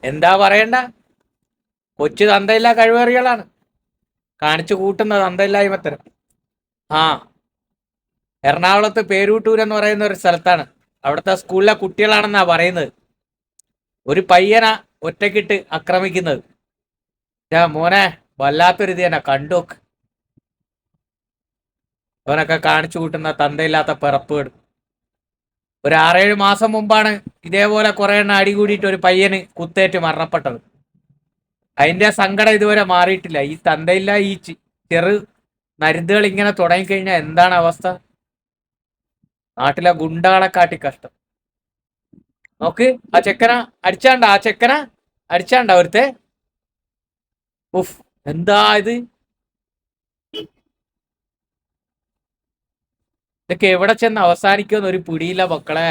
എന്താ പറയണ്ട, കൊച്ചു തന്തയില്ലാ കഴിവേറികളാണ് കാണിച്ചു കൂട്ടുന്നത്, തന്തയില്ലായ്മത്തരം. ആ, എറണാകുളത്ത് പേരൂട്ടൂർ എന്ന് പറയുന്ന ഒരു സ്ഥലത്താണ്. അവിടുത്തെ സ്കൂളിലെ കുട്ടികളാണെന്നാ പറയുന്നത്. ഒരു പയ്യനാ ഒറ്റക്കിട്ട് ആക്രമിക്കുന്നത്. മോനെ, വല്ലാത്തൊരു ഇത് തന്നെ. കണ്ടോക്ക്, അവനൊക്കെ കാണിച്ചു കൂട്ടുന്ന തന്തയില്ലാത്ത പിറപ്പുകൾ. ഒരു 6-7 മാസം മുമ്പാണ് ഇതേപോലെ കുറെ എണ്ണം അടികൂടിയിട്ട് ഒരു പയ്യന് കുത്തേറ്റ് മരണപ്പെട്ടത്. അതിന്റെ സങ്കടം ഇതുവരെ മാറിയിട്ടില്ല. ഈ തന്തയില്ല ഈ ചെറു നരുന്നുകൾ ഇങ്ങനെ തുടങ്ങിക്കഴിഞ്ഞാൽ എന്താണ് അവസ്ഥ? നാട്ടിലെ ഗുണ്ടകളെ കാട്ടി കഷ്ടം. നോക്ക്, ആ ചെക്കന അടിച്ചാണ്ട ഒരുത്തെ. ഉഫ്, എന്താ ഇത്? ഇതൊക്കെ എവിടെ ചെന്ന് അവസാനിക്കുമെന്ന് ഒരു പിടിയില്ല മക്കളെ.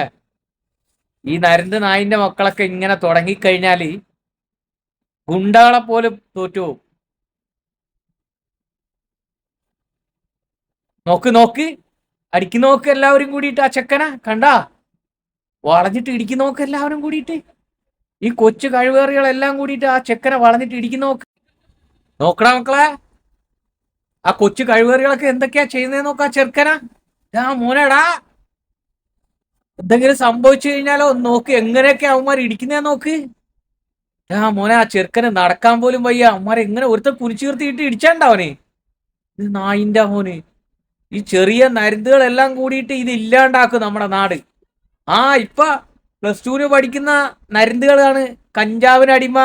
ഈ നരന്ത് നായിന്റെ മക്കളൊക്കെ ഇങ്ങനെ തുടങ്ങിക്കഴിഞ്ഞാല് ഗുണ്ടകളെ പോലും തോറ്റുപോകും. നോക്ക് നോക്ക്, അടിക്ക് നോക്ക് എല്ലാവരും കൂടിയിട്ട്. ആ ചെക്കന കണ്ടാ വളഞ്ഞിട്ട് ഇടിക്ക് നോക്ക് എല്ലാവരും കൂടിയിട്ട്. ഈ കൊച്ചു കഴിവേറികളെല്ലാം കൂടിയിട്ട് ആ ചെക്കനെ വളഞ്ഞിട്ട് ഇടിക്ക് നോക്ക്. നോക്കണ മക്കളെ, ആ കൊച്ചു കഴിവേറികളൊക്കെ എന്തൊക്കെയാ ചെയ്യുന്നതെന്ന് നോക്കാ ചെറുക്കന. മോനടാ, എന്തെങ്കിലും സംഭവിച്ചു കഴിഞ്ഞാലോ നോക്ക്, എങ്ങനെയൊക്കെ അവന്മാർ ഇടിക്കുന്നേ നോക്ക്. മോനെ, ആ ചെറുക്കന് നടക്കാൻ പോലും വയ്യ. അവന്മാരെ എങ്ങനെ ഒരുത്തർ കുരിച്ചു നിർത്തിയിട്ട് ഇടിച്ചാണ്ടവനെ. ഇത് നായിന്റെ മോന്. ഈ ചെറിയ നരുന്നുകളെല്ലാം കൂടിയിട്ട് ഇത് ഇല്ലാണ്ടാക്കും നമ്മുടെ നാട്. ഇപ്പൊ +2 പഠിക്കുന്ന നരുന്നുകളാണ് കഞ്ചാവിന് അടിമ,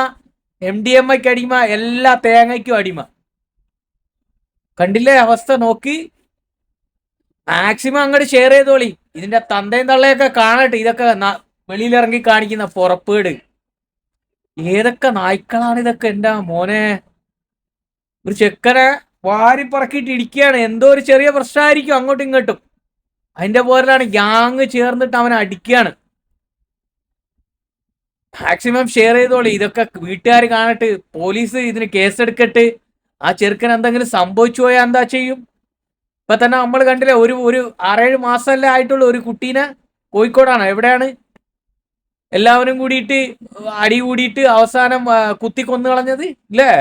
MDMAക്ക് അടിമ, എല്ലാ തേങ്ങയ്ക്കും അടിമ. കണ്ടില്ലേ അവസ്ഥ? നോക്കി, മാക്സിമം അങ്ങോട്ട് ഷെയർ ചെയ്തോളി. ഇതിന്റെ തന്തയും തള്ളയൊക്കെ കാണട്ടെ ഇതൊക്കെ വെളിയിലിറങ്ങി കാണിക്കുന്ന പുറപ്പേട്. ഏതൊക്കെ നായ്ക്കളാണ് ഇതൊക്കെ? എന്താ മോനെ, ഒരു ചെക്കനെ വാരിപ്പറക്കിയിട്ട് ഇടിക്കുകയാണ്. എന്തോ ഒരു ചെറിയ പ്രശ്നമായിരിക്കും അങ്ങോട്ടും ഇങ്ങോട്ടും. അതിന്റെ പോലാണ് ഗ്യാങ് ചേർന്നിട്ട് അവനെ അടിക്കുകയാണ്. മാക്സിമം ഷെയർ ചെയ്തോളി. ഇതൊക്കെ വീട്ടുകാർ കാണട്ടെ, പോലീസ് ഇതിന് കേസെടുക്കട്ട്. ആ ചെറുക്കൻ എന്തെങ്കിലും സംഭവിച്ചു പോയാൽ എന്താ ചെയ്യും? ഇപ്പൊ തന്നെ നമ്മൾ കണ്ടില്ലേ, ഒരു 6-7 മാസമല്ലേ ആയിട്ടുള്ള ഒരു കുട്ടീനെ, കോഴിക്കോടാണ് എവിടെയാണ്, എല്ലാവരും കൂടിയിട്ട് അടി കൂടിയിട്ട് അവസാനം കുത്തി കൊന്നു കളഞ്ഞത് ഇല്ലേ?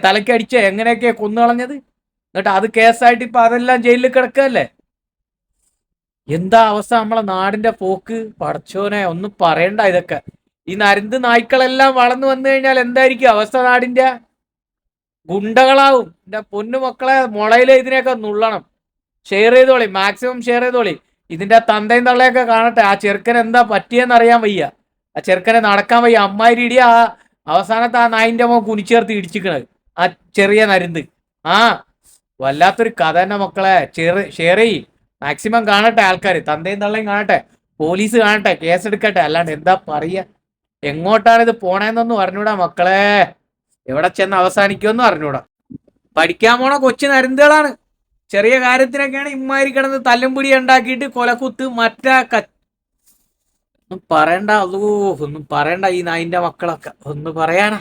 തലയ്ക്ക് അടിച്ചേ എങ്ങനെയൊക്കെയാ കൊന്നു കളഞ്ഞത്. എന്നിട്ട് അത് കേസായിട്ട് ഇപ്പൊ അതെല്ലാം ജയിലിൽ കിടക്കല്ലേ. എന്താ അവസ്ഥ നമ്മളെ നാടിന്റെ പോക്ക്? പടച്ചോനെ, ഒന്നും പറയണ്ട ഇതൊക്കെ. ഈ നരുന്ത് നായ്ക്കളെല്ലാം വളർന്നു വന്നു കഴിഞ്ഞാൽ എന്തായിരിക്കും അവസ്ഥ നാടിന്റെ? ഗുണ്ടകളാവും. എന്റെ പൊന്നു മക്കളെ, മുളയിലെ ഇതിനെയൊക്കെ നുള്ളണം. ഷെയർ ചെയ്തോളി, മാക്സിമം ഷെയർ ചെയ്തോളി. ഇതിന്റെ തന്തയും തള്ളയൊക്കെ കാണട്ടെ. ആ ചെറുക്കൻ എന്താ പറ്റിയെന്ന് അറിയാൻ വയ്യ. ആ ചെറുക്കനെ നടക്കാൻ വയ്യ. അമ്മായിരി ഇടിയ അവസാനത്തെ ആ നായിന്റെ മോൻ കുനിച്ചേർത്ത് ഇടിച്ചിക്കണത്, ആ ചെറിയ നരുന്ത്. വല്ലാത്തൊരു കഥ തന്നെ മക്കളെ. ഷെയർ ചെയ്യ്, മാക്സിമം കാണട്ടെ ആൾക്കാർ. തന്തയും തള്ളയും കാണട്ടെ, പോലീസ് കാണട്ടെ, കേസെടുക്കട്ടെ. അല്ലാണ്ട് എന്താ പറയാ? എങ്ങോട്ടാണ് ഇത് പോണേന്നൊന്നും അറിഞ്ഞൂടാ മക്കളെ. എവിടെ ചെന്ന് അവസാനിക്കുമെന്നും അറിഞ്ഞൂടാ. പഠിക്കാൻ പോണ കൊച്ചു നരുന്തുകളാണ്. ചെറിയ കാര്യത്തിനൊക്കെയാണ് ഇമ്മാരി കിടന്ന് തല്ലും പിടി ഉണ്ടാക്കിയിട്ട് കൊലക്കുത്ത് ഒന്നും പറയണ്ട. ഒന്നും പറയണ്ട. ഈ നായിന്റെ മക്കളൊക്കെ ഒന്ന് പറയാനാ.